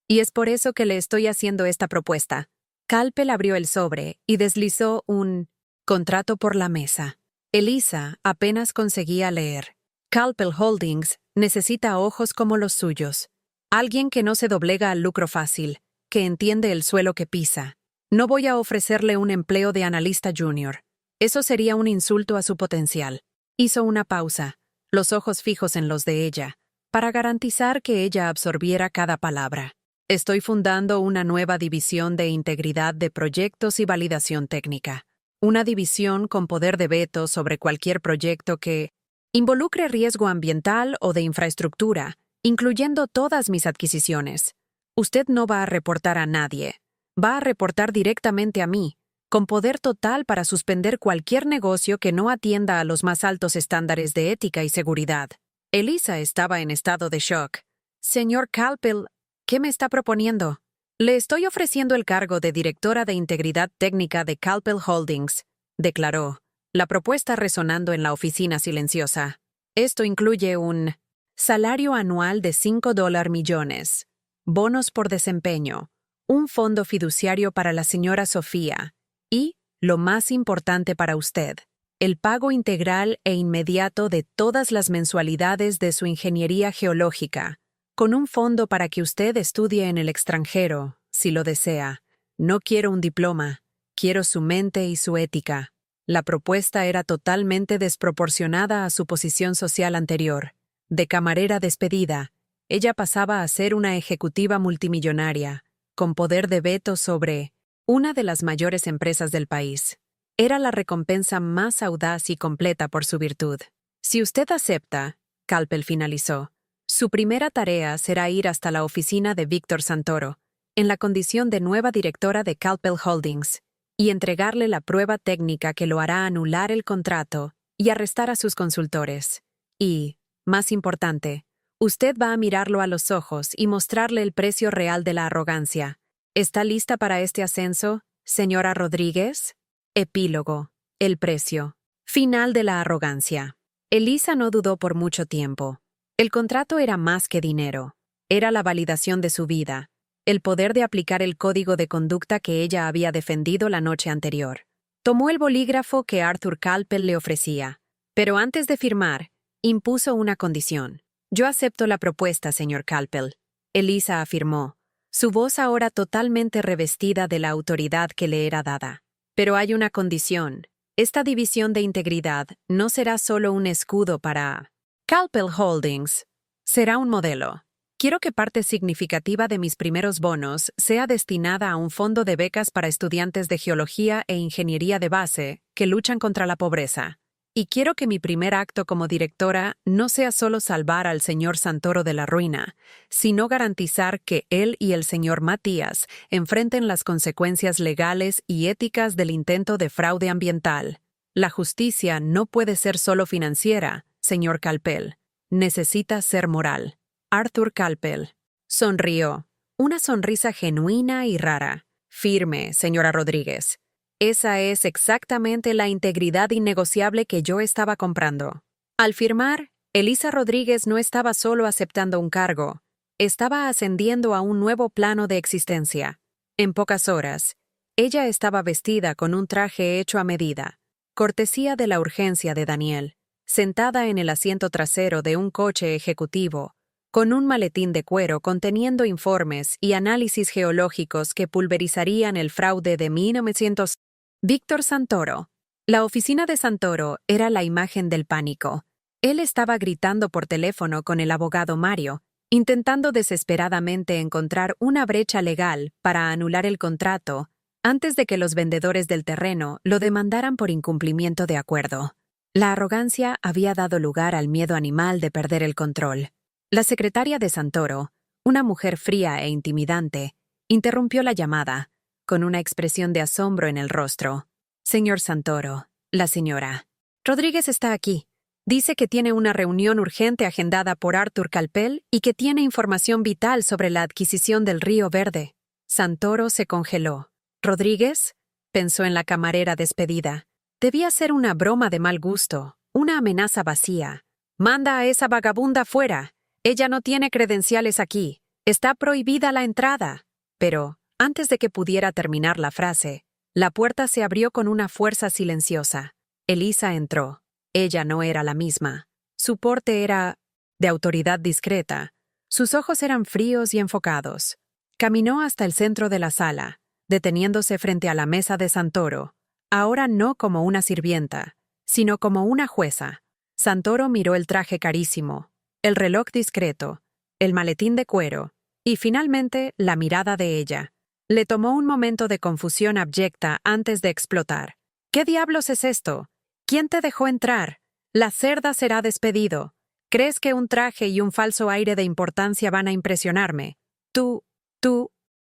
Y es por eso que le estoy haciendo esta propuesta. Calpel abrió el sobre y deslizó un contrato por la mesa. Elisa apenas conseguía leer. Calpel Holdings necesita ojos como los suyos. Alguien que no se doblega al lucro fácil, que entiende el suelo que pisa. No voy a ofrecerle un empleo de analista junior. Eso sería un insulto a su potencial. Hizo una pausa, los ojos fijos en los de ella, para garantizar que ella absorbiera cada palabra. Estoy fundando una nueva división de integridad de proyectos y validación técnica. Una división con poder de veto sobre cualquier proyecto que involucre riesgo ambiental o de infraestructura, incluyendo todas mis adquisiciones. Usted no va a reportar a nadie. Va a reportar directamente a mí, con poder total para suspender cualquier negocio que no atienda a los más altos estándares de ética y seguridad. Elisa estaba en estado de shock. Señor Calpel, ¿qué me está proponiendo? Le estoy ofreciendo el cargo de directora de integridad técnica de Calpel Holdings, declaró, la propuesta resonando en la oficina silenciosa. Esto incluye un salario anual de $5 millones, bonos por desempeño, un fondo fiduciario para la señora Sofía y, lo más importante para usted, el pago integral e inmediato de todas las mensualidades de su ingeniería geológica, con un fondo para que usted estudie en el extranjero, si lo desea. No quiero un diploma, quiero su mente y su ética. La propuesta era totalmente desproporcionada a su posición social anterior. De camarera despedida, ella pasaba a ser una ejecutiva multimillonaria, con poder de veto sobre una de las mayores empresas del país. Era la recompensa más audaz y completa por su virtud. Si usted acepta, Calpel finalizó, su primera tarea será ir hasta la oficina de Víctor Santoro, en la condición de nueva directora de Calpel Holdings, y entregarle la prueba técnica que lo hará anular el contrato y arrestar a sus consultores. Y, más importante, usted va a mirarlo a los ojos y mostrarle el precio real de la arrogancia. ¿Está lista para este ascenso, señora Rodríguez? Epílogo. El precio. Final de la arrogancia. Elisa no dudó por mucho tiempo. El contrato era más que dinero. Era la validación de su vida, el poder de aplicar el código de conducta que ella había defendido la noche anterior. Tomó el bolígrafo que Arthur Calpel le ofrecía, pero antes de firmar, impuso una condición. Yo acepto la propuesta, señor Calpel. Elisa afirmó, su voz ahora totalmente revestida de la autoridad que le era dada. Pero hay una condición. Esta división de integridad no será solo un escudo para Calpel Holdings. Será un modelo. Quiero que parte significativa de mis primeros bonos sea destinada a un fondo de becas para estudiantes de geología e ingeniería de base que luchan contra la pobreza. Y quiero que mi primer acto como directora no sea solo salvar al señor Santoro de la ruina, sino garantizar que él y el señor Matías enfrenten las consecuencias legales y éticas del intento de fraude ambiental. La justicia no puede ser solo financiera, señor Calpel. Necesita ser moral. Arthur Calpel sonrió, una sonrisa genuina y rara. Firme, señora Rodríguez. Esa es exactamente la integridad innegociable que yo estaba comprando. Al firmar, Elisa Rodríguez no estaba solo aceptando un cargo, estaba ascendiendo a un nuevo plano de existencia. En pocas horas, ella estaba vestida con un traje hecho a medida, cortesía de la urgencia de Daniel, sentada en el asiento trasero de un coche ejecutivo, con un maletín de cuero conteniendo informes y análisis geológicos que pulverizarían el fraude de 1900. Víctor Santoro. La oficina de Santoro era la imagen del pánico. Él estaba gritando por teléfono con el abogado Mario, intentando desesperadamente encontrar una brecha legal para anular el contrato antes de que los vendedores del terreno lo demandaran por incumplimiento de acuerdo. La arrogancia había dado lugar al miedo animal de perder el control. La secretaria de Santoro, una mujer fría e intimidante, interrumpió la llamada, con una expresión de asombro en el rostro. Señor Santoro, la señora Rodríguez está aquí. Dice que tiene una reunión urgente agendada por Arthur Calpel y que tiene información vital sobre la adquisición del Río Verde. Santoro se congeló. ¿Rodríguez? Pensó en la camarera despedida. Debía ser una broma de mal gusto, una amenaza vacía. Manda a esa vagabunda fuera. Ella no tiene credenciales aquí. Está prohibida la entrada. Pero, antes de que pudiera terminar la frase, la puerta se abrió con una fuerza silenciosa. Elisa entró. Ella no era la misma. Su porte era de autoridad discreta. Sus ojos eran fríos y enfocados. Caminó hasta el centro de la sala, deteniéndose frente a la mesa de Santoro, ahora no como una sirvienta, sino como una jueza. Santoro miró el traje carísimo, el reloj discreto, el maletín de cuero, y finalmente la mirada de ella. Le tomó un momento de confusión abyecta antes de explotar. ¿Qué diablos es esto? ¿Quién te dejó entrar? La cerda será despedido. ¿Crees que un traje y un falso aire de importancia van a impresionarme? ¿Tú?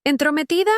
¿Entrometida?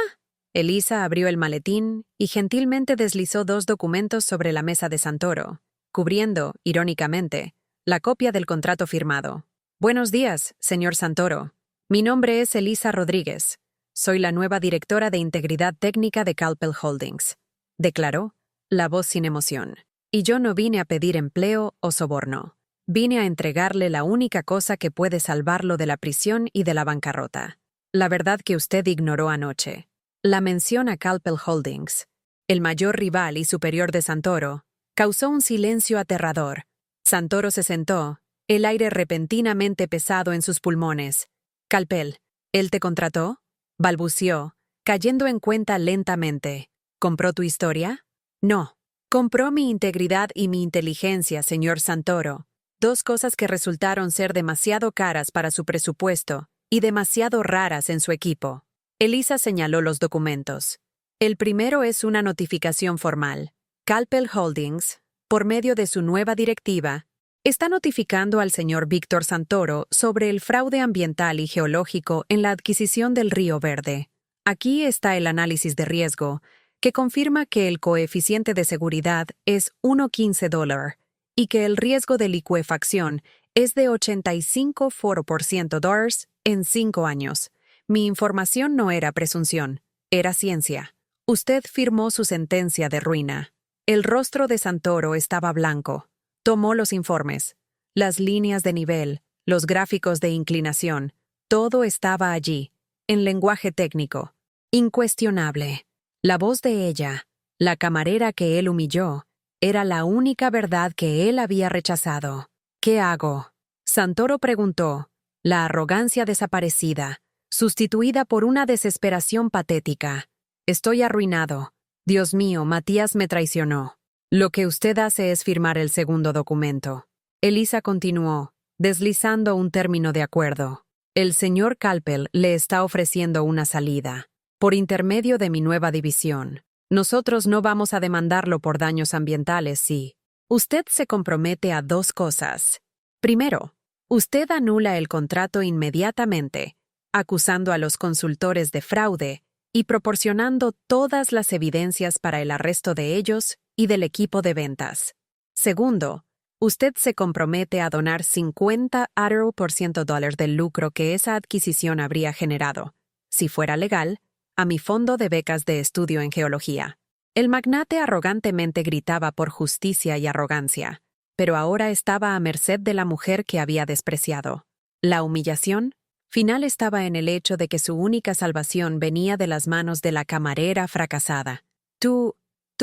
Elisa abrió el maletín y gentilmente deslizó 2 documentos sobre la mesa de Santoro, cubriendo, irónicamente, la copia del contrato firmado. Buenos días, señor Santoro. Mi nombre es Elisa Rodríguez. Soy la nueva directora de Integridad Técnica de Calpel Holdings, declaró, la voz sin emoción. Y yo no vine a pedir empleo o soborno. Vine a entregarle la única cosa que puede salvarlo de la prisión y de la bancarrota. La verdad que usted ignoró anoche. La mención a Calpel Holdings, el mayor rival y superior de Santoro, causó un silencio aterrador. Santoro se sentó, el aire repentinamente pesado en sus pulmones. Calpel, ¿él te contrató? Balbuceó, cayendo en cuenta lentamente. ¿Compró tu historia? No. Compró mi integridad y mi inteligencia, señor Santoro. Dos cosas que resultaron ser demasiado caras para su presupuesto y demasiado raras en su equipo. Elisa señaló los documentos. El primero es una notificación formal. Calpel Holdings, por medio de su nueva directiva, está notificando al señor Víctor Santoro sobre el fraude ambiental y geológico en la adquisición del Río Verde. Aquí está el análisis de riesgo, que confirma que el coeficiente de seguridad es $1.15 y que el riesgo de licuefacción es de 85% en 5 años. Mi información no era presunción, era ciencia. Usted firmó su sentencia de ruina. El rostro de Santoro estaba blanco. Tomó los informes, las líneas de nivel, los gráficos de inclinación. Todo estaba allí, en lenguaje técnico. Incuestionable. La voz de ella, la camarera que él humilló, era la única verdad que él había rechazado. ¿Qué hago? Santoro preguntó, la arrogancia desaparecida, sustituida por una desesperación patética. Estoy arruinado. Dios mío, Matías me traicionó. Lo que usted hace es firmar el segundo documento. Elisa continuó, deslizando un término de acuerdo. El señor Calpel le está ofreciendo una salida. Por intermedio de mi nueva división. Nosotros no vamos a demandarlo por daños ambientales si usted se compromete a 2 cosas. Primero, usted anula el contrato inmediatamente, acusando a los consultores de fraude y proporcionando todas las evidencias para el arresto de ellos y del equipo de ventas. Segundo, usted se compromete a donar 50% del lucro que esa adquisición habría generado, si fuera legal, a mi fondo de becas de estudio en geología. El magnate arrogantemente gritaba por justicia y arrogancia, pero ahora estaba a merced de la mujer que había despreciado. La humillación final estaba en el hecho de que su única salvación venía de las manos de la camarera fracasada. ¿Tú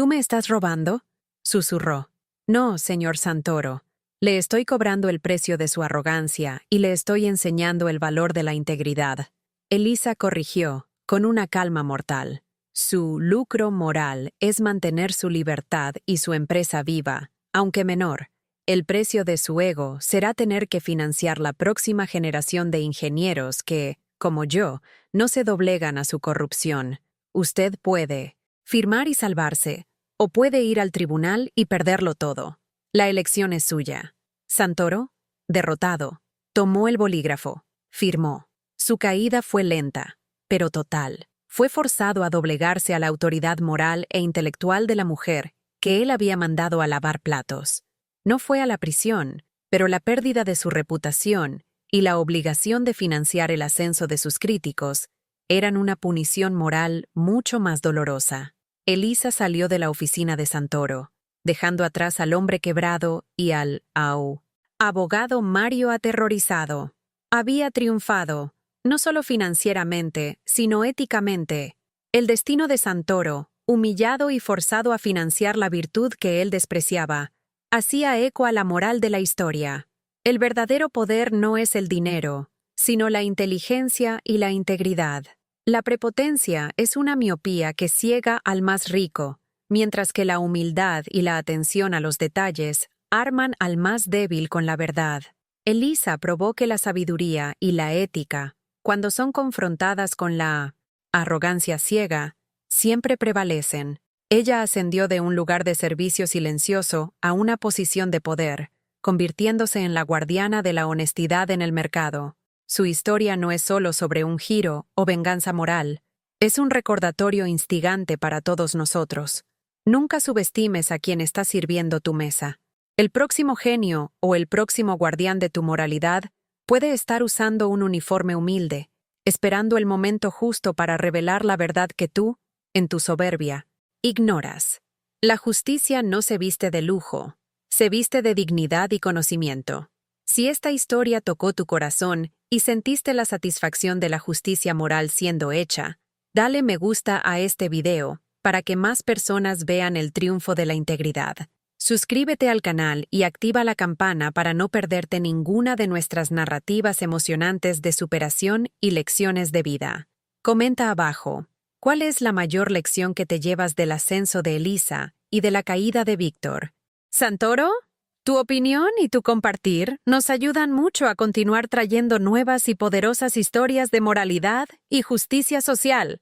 me estás robando?, susurró. No, señor Santoro. Le estoy cobrando el precio de su arrogancia y le estoy enseñando el valor de la integridad. Elisa corrigió, con una calma mortal. Su lucro moral es mantener su libertad y su empresa viva, aunque menor. El precio de su ego será tener que financiar la próxima generación de ingenieros que, como yo, no se doblegan a su corrupción. Usted puede firmar y salvarse, o puede ir al tribunal y perderlo todo. La elección es suya. Santoro, derrotado, tomó el bolígrafo, firmó. Su caída fue lenta, pero total. Fue forzado a doblegarse a la autoridad moral e intelectual de la mujer que él había mandado a lavar platos. No fue a la prisión, pero la pérdida de su reputación y la obligación de financiar el ascenso de sus críticos eran una punición moral mucho más dolorosa. Elisa salió de la oficina de Santoro, dejando atrás al hombre quebrado y al abogado Mario aterrorizado. Había triunfado, no solo financieramente, sino éticamente. El destino de Santoro, humillado y forzado a financiar la virtud que él despreciaba, hacía eco a la moral de la historia. El verdadero poder no es el dinero, sino la inteligencia y la integridad. La prepotencia es una miopía que ciega al más rico, mientras que la humildad y la atención a los detalles arman al más débil con la verdad. Elisa probó que la sabiduría y la ética, cuando son confrontadas con la arrogancia ciega, siempre prevalecen. Ella ascendió de un lugar de servicio silencioso a una posición de poder, convirtiéndose en la guardiana de la honestidad en el mercado. Su historia no es solo sobre un giro o venganza moral, es un recordatorio instigante para todos nosotros. Nunca subestimes a quien está sirviendo tu mesa. El próximo genio o el próximo guardián de tu moralidad puede estar usando un uniforme humilde, esperando el momento justo para revelar la verdad que tú, en tu soberbia, ignoras. La justicia no se viste de lujo, se viste de dignidad y conocimiento. Si esta historia tocó tu corazón y sentiste la satisfacción de la justicia moral siendo hecha, dale me gusta a este video para que más personas vean el triunfo de la integridad. Suscríbete al canal y activa la campana para no perderte ninguna de nuestras narrativas emocionantes de superación y lecciones de vida. Comenta abajo, ¿cuál es la mayor lección que te llevas del ascenso de Elisa y de la caída de Víctor? ¿Santoro? Tu opinión y tu compartir nos ayudan mucho a continuar trayendo nuevas y poderosas historias de moralidad y justicia social.